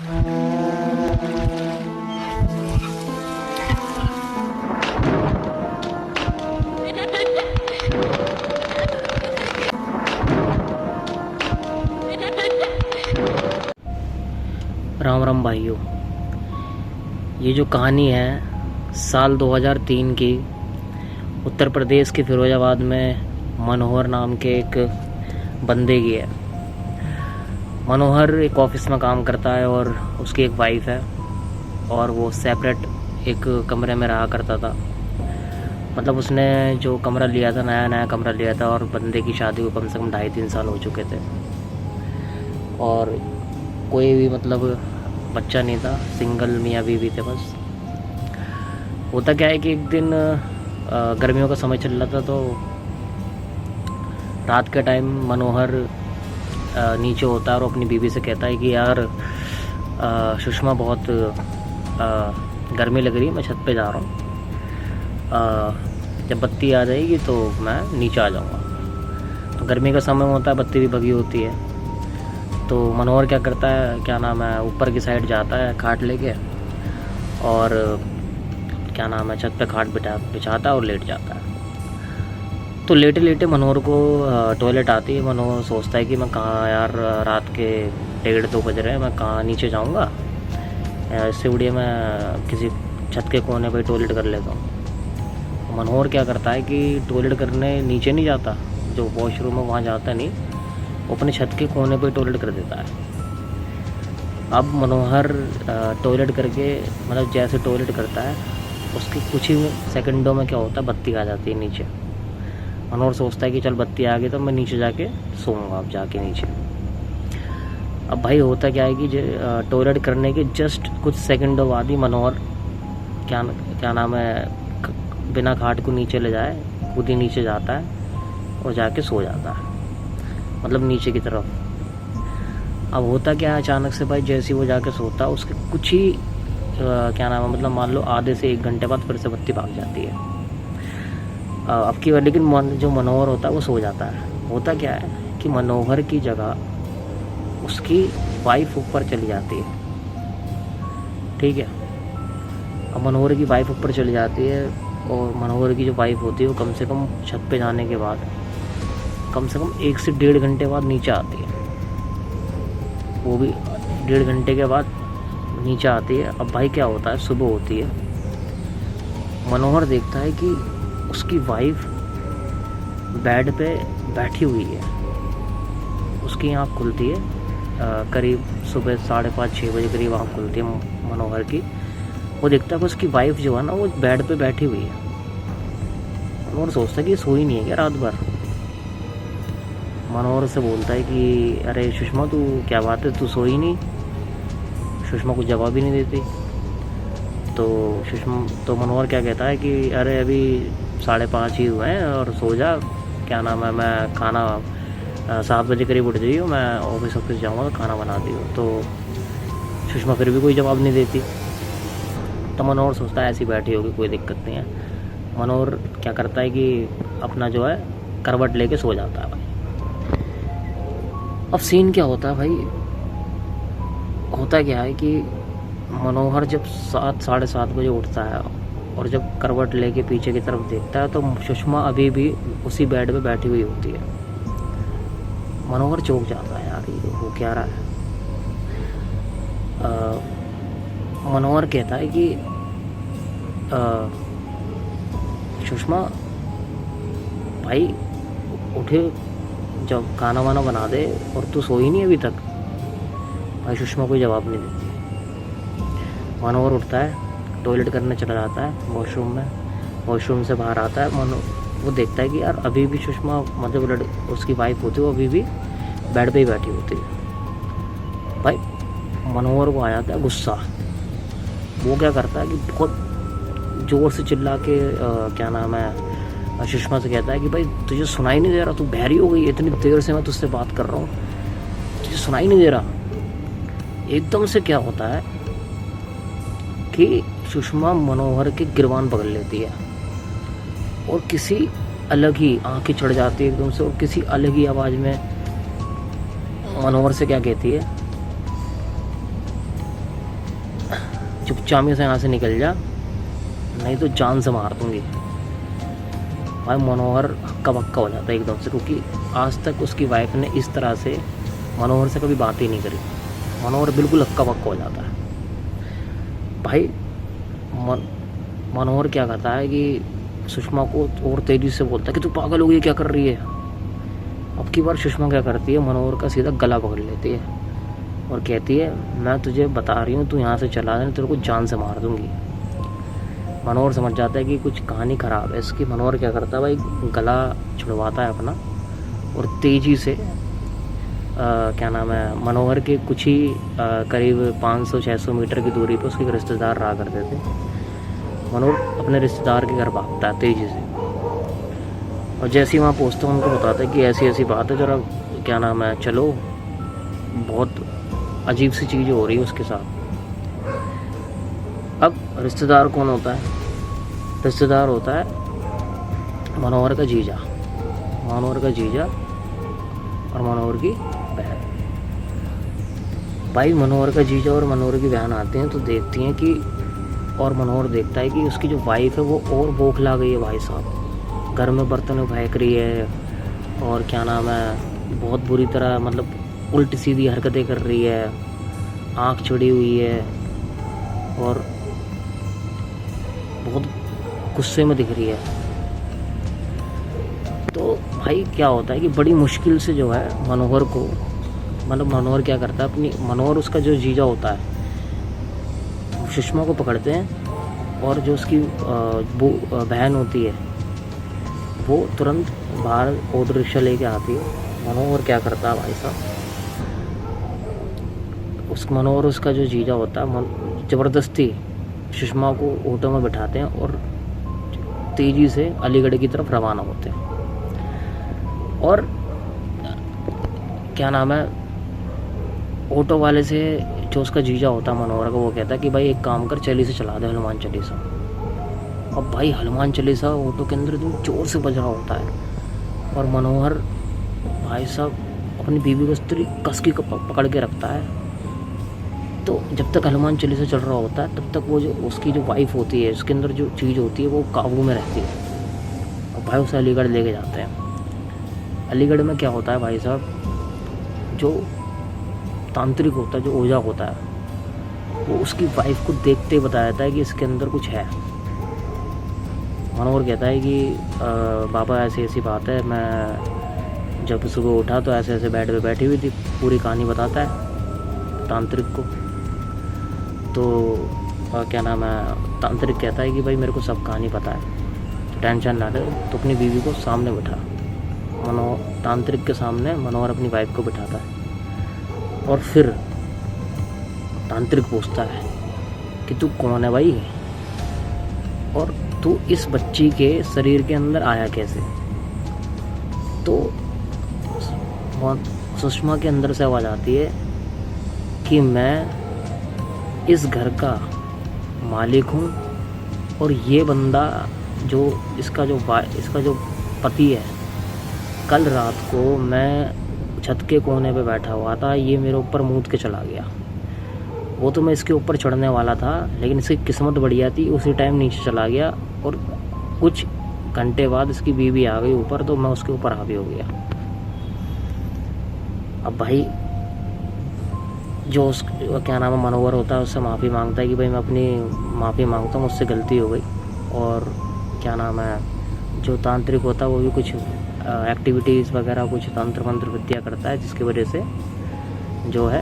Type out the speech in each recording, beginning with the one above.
राम राम भाइयों, ये जो कहानी है साल 2003 की उत्तर प्रदेश के फिरोजाबाद में मनोहर नाम के एक बंदे की है। मनोहर एक ऑफिस में काम करता है और उसकी एक वाइफ है और वो सेपरेट एक कमरे में रहा करता था। मतलब उसने जो कमरा लिया था, नया नया कमरा लिया था और बंदे की शादी को कम से कम 2.5-3 साल हो चुके थे और कोई भी मतलब बच्चा नहीं था, सिंगल मियाँ बीवी थे बस। होता क्या है कि एक दिन गर्मियों का समय चल रहा था तो रात के टाइम मनोहर नीचे होता है और अपनी बीवी से कहता है कि यार सुषमा बहुत गर्मी लग रही है, मैं छत पे जा रहा हूँ, जब बत्ती आ जाएगी तो मैं नीचे आ जाऊँगा। तो गर्मी का समय होता है, बत्ती भी भगी होती है। तो मनोहर क्या करता है, क्या नाम है, ऊपर की साइड जाता है खाट लेके और क्या नाम है चत पे खाट बिछाता है और लेट जाता है। तो लेटे लेटे मनोहर को टॉयलेट आती है। मनोहर सोचता है कि मैं कहाँ यार, रात के 1:30-2 बज रहे हैं, मैं कहाँ नीचे जाऊँगा, इससे बढ़िया मैं किसी छत के कोने पर टॉयलेट कर लेता हूँ। मनोहर क्या करता है कि टॉयलेट करने नीचे नहीं जाता, जो वॉशरूम है वहाँ जाता नहीं, अपने छत के कोने पे टॉयलेट कर देता है। अब मनोहर टॉयलेट करके मतलब जैसे टॉयलेट करता है उसके कुछ ही सेकंडों में क्या होता है, बत्ती आ जाती है नीचे। मनोहर सोचता है कि चल बत्ती आ गई तो मैं नीचे जाके सोऊंगा। अब जाके नीचे, अब भाई होता क्या है कि टॉयलेट करने के जस्ट कुछ सेकंडों बाद ही मनोहर क्या नाम है बिना खाट को नीचे ले जाए खुद ही नीचे जाता है और जाके सो जाता है, मतलब नीचे की तरफ। अब होता क्या है, अचानक से भाई जैसे ही वो जाके सोता है उसके कुछ ही क्या नाम है मतलब मान लो आधे से 1 घंटे बाद फिर से बत्ती भाग जाती है। अब की बार लेकिन जो मनोहर होता है वो सो जाता है। होता क्या है कि मनोहर की जगह उसकी वाइफ ऊपर चली जाती है। ठीक है, अब मनोहर की वाइफ ऊपर चली जाती है और मनोहर की जो वाइफ होती है वो कम से कम छत पे जाने के बाद कम से कम 1 से 1.5 घंटे बाद नीचे आती है। वो भी 1.5 घंटे के बाद नीचे आती है। अब भाई क्या होता है, सुबह होती है, मनोहर देखता है कि उसकी वाइफ बेड पे बैठी हुई है। उसकी आँख खुलती है करीब सुबह 5:30-6 बजे करीब आँख खुलती है मनोहर की। वो देखता है कि उसकी वाइफ जो है ना वो बेड पे बैठी हुई है। मनोहर सोचता है कि सोई नहीं है क्या रात भर। मनोहर से बोलता है कि अरे सुषमा तू क्या बात है, तू सोई नहीं। सुषमा कुछ जवाब ही नहीं देती। तो मनोहर क्या कहता है कि अरे अभी 5:30 ही हुए हैं और सो जा, क्या नाम है मैं खाना 7 बजे करीब उठ जाइयो, मैं ऑफिस जाऊँगा तो खाना बना दियो। तो सुषमा फिर भी कोई जवाब नहीं देती। तो मनोहर सोचता है ऐसी बैठी होगी, कोई दिक्कत नहीं है। मनोहर क्या करता है कि अपना जो है करवट लेके सो जाता है भाई। अब सीन क्या होता है भाई, होता क्या है कि मनोहर जब 7-7:30 बजे उठता है और जब करवट लेके पीछे की तरफ देखता है तो सुषमा अभी भी उसी बेड पे बैठी हुई होती है। मनोहर चौंक जाता है, यार ये हो क्या रहा है। मनोहर कहता है कि सुषमा भाई उठे, जब खाना वाना बना दे, और तू सोई नहीं अभी तक। भाई सुषमा कोई जवाब नहीं देती। मनोहर उठता है, टॉयलेट करने चला जाता है वॉशरूम में। वॉशरूम से बाहर आता है, वो देखता है कि यार अभी भी सुषमा मतलब उसकी वाइफ होती है वो अभी भी बेड पे ही बैठी होती है। भाई मनोहर को आ जाता है गुस्सा। वो क्या करता है कि बहुत ज़ोर से चिल्ला के क्या नाम है सुषमा से कहता है कि भाई तुझे सुनाई नहीं दे रहा, तू बहरी हो गई, इतनी देर से मैं तुझसे बात कर रहा हूँ, तुझे सुनाई नहीं दे रहा। एकदम से क्या होता है कि सुषमा मनोहर के गिरबान पकड़ लेती है और किसी अलग ही आंखें चढ़ जाती है एकदम से, और किसी अलग ही आवाज़ में मनोहर से क्या कहती है चुपचाप से यहाँ से निकल जा, नहीं तो जान से मार दूँगी। भाई मनोहर हक्का बक्का हो जाता है एकदम से, क्योंकि आज तक उसकी वाइफ ने इस तरह से मनोहर से कभी बात ही नहीं करी। मनोहर बिल्कुल हक्का बक्का हो जाता है। भाई मनोहर क्या करता है कि सुषमा को और तेज़ी से बोलता है कि तू पागल हो गई, क्या कर रही है। अब की बार सुषमा क्या करती है, मनोहर का सीधा गला पकड़ लेती है और कहती है मैं तुझे बता रही हूँ, तू यहाँ से चला जाए, तेरे को जान से मार दूँगी। मनोहर समझ जाता है कि कुछ कहानी ख़राब है इसकी। मनोहर क्या करता है भाई, गला छुड़वाता है अपना और तेज़ी से क्या नाम है, मनोहर के कुछ ही करीब 500-600 मीटर की दूरी पर उसके एक रिश्तेदार रहा करते थे। मनोहर अपने रिश्तेदार के घर भागता है तेज़ी से, और जैसे ही वहाँ पहुँचता है उनको बताता है कि ऐसी ऐसी बात है, जरा क्या नाम है चलो, बहुत अजीब सी चीज़ हो रही है उसके साथ। अब रिश्तेदार कौन होता है? रिश्तेदार होता है मनोहर का जीजा, मनोहर का जीजा और मनोहर की बहन। भाई मनोहर का जीजा और मनोहर की बहन आते हैं तो देखती हैं कि, और मनोहर देखता है कि उसकी जो वाइफ है वो और बौखला गई है भाई साहब, घर में बर्तन फेंक रही है और क्या नाम है बहुत बुरी तरह मतलब उल्टी सीधी हरकतें कर रही है, आँख चढ़ी हुई है और बहुत गुस्से में दिख रही है। तो भाई क्या होता है कि बड़ी मुश्किल से जो है मनोहर को, मतलब मनोहर क्या करता है अपनी, मनोहर उसका जो जीजा होता है सुषमा को पकड़ते हैं और जो उसकी बहन होती है वो तुरंत बाहर ऑटो रिक्शा लेके आती है। मनोहर क्या करता है भाई साहब, मनोहर उसका जो जीजा होता है ज़बरदस्ती सुषमा को ऑटो में बिठाते हैं और तेज़ी से अलीगढ़ की तरफ रवाना होते हैं। और क्या नाम है, ऑटो वाले से जो उसका जीजा होता है मनोहर का, वो कहता है कि भाई एक काम कर, चालीसा चला दे, हनुमान चालीसा। अब भाई हनुमान चालीसा ऑटो के अंदर एकदम जोर से बज रहा होता है और मनोहर भाई साहब अपनी बीवी को इस तरह कस की पकड़ के रखता है। तो जब तक हनुमान चालीसा चल रहा होता है तब तक वो जो उसकी जो वाइफ होती है उसके अंदर जो चीज़ होती है वो काबू में रहती है। और भाई उसे अलीगढ़ लेके जाते हैं। अलीगढ़ में क्या होता है भाई साहब, जो तांत्रिक होता है, जो ओझा होता है, वो उसकी वाइफ को देखते ही बता देता है कि इसके अंदर कुछ है। मनोहर कहता है कि बाबा ऐसी ऐसी बात है, मैं जब सुबह उठा तो ऐसे ऐसे बेड पे बैठी हुई थी। पूरी कहानी बताता है तांत्रिक को। तो क्या नाम है, तांत्रिक कहता है कि भाई मेरे को सब कहानी पता है, तो टेंशन ना ले, तो अपनी बीवी को सामने बिठा। तांत्रिक के सामने मनोहर अपनी वाइफ को बिठाता है और फिर तांत्रिक पूछता है कि तू कौन है भाई, और तू इस बच्ची के शरीर के अंदर आया कैसे। तो सुषमा के अंदर से आवाज़ आती है कि मैं इस घर का मालिक हूँ और ये बंदा जो इसका जो पति है, कल रात को मैं छत के कोने पे बैठा हुआ था, ये मेरे ऊपर मूत के चला गया। वो तो मैं इसके ऊपर चढ़ने वाला था, लेकिन इसकी किस्मत बढ़िया थी, उसी टाइम नीचे चला गया और कुछ घंटे बाद इसकी बीवी आ गई ऊपर, तो मैं उसके ऊपर हावी हो गया। अब भाई जो क्या नाम है मनोहर होता है उससे माफ़ी मांगता है कि भाई मैं अपनी माफ़ी मांगता हूँ, मुझसे गलती हो गई। और क्या नाम है जो तांत्रिक होता है वो भी कुछ एक्टिविटीज़ वगैरह कुछ तंत्र मंत्र विद्या करता है, जिसकी वजह से जो है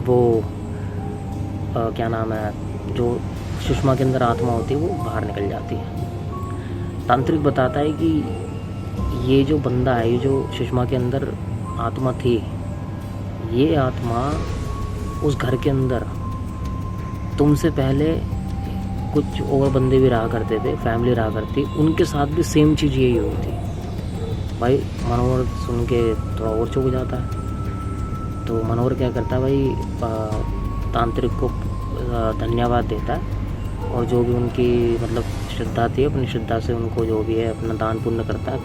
वो क्या नाम है जो सुषमा के अंदर आत्मा होती है वो बाहर निकल जाती है। तांत्रिक बताता है कि ये जो बंदा है, ये जो सुषमा के अंदर आत्मा थी, ये आत्मा उस घर के अंदर तुमसे पहले कुछ और बंदे भी रहा करते थे, फैमिली रहा करती, उनके साथ भी सेम चीज़ यही हुई थी। भाई मनोहर सुन के थोड़ा और चौंक जाता है। तो मनोहर क्या करता है भाई, तांत्रिक को धन्यवाद देता है और जो भी उनकी मतलब श्रद्धा थी, अपनी श्रद्धा से उनको जो भी है अपना दान पुण्य करता है,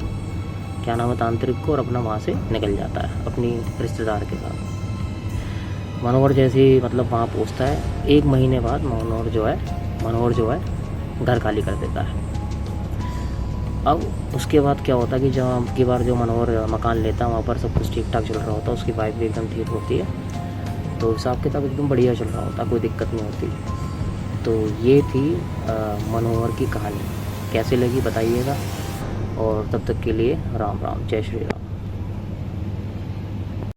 क्या नाम है तांत्रिक को, और अपना वहाँ से निकल जाता है अपनी रिश्तेदार के साथ। मनोहर जैसे ही मतलब वहाँ पहुँचता है, 1 महीने बाद मनोहर जो है घर खाली कर देता है। अब उसके बाद क्या होता है कि जब अब की बार जो मनोहर मकान लेता है वहाँ पर सब कुछ ठीक ठाक चल रहा होता है, उसकी वाइफ भी एकदम ठीक होती है, तो हिसाब किताब एकदम बढ़िया चल रहा होता, कोई दिक्कत नहीं होती। तो ये थी मनोहर की कहानी। कैसी लगी बताइएगा, और तब तक के लिए राम राम, जय श्री राम।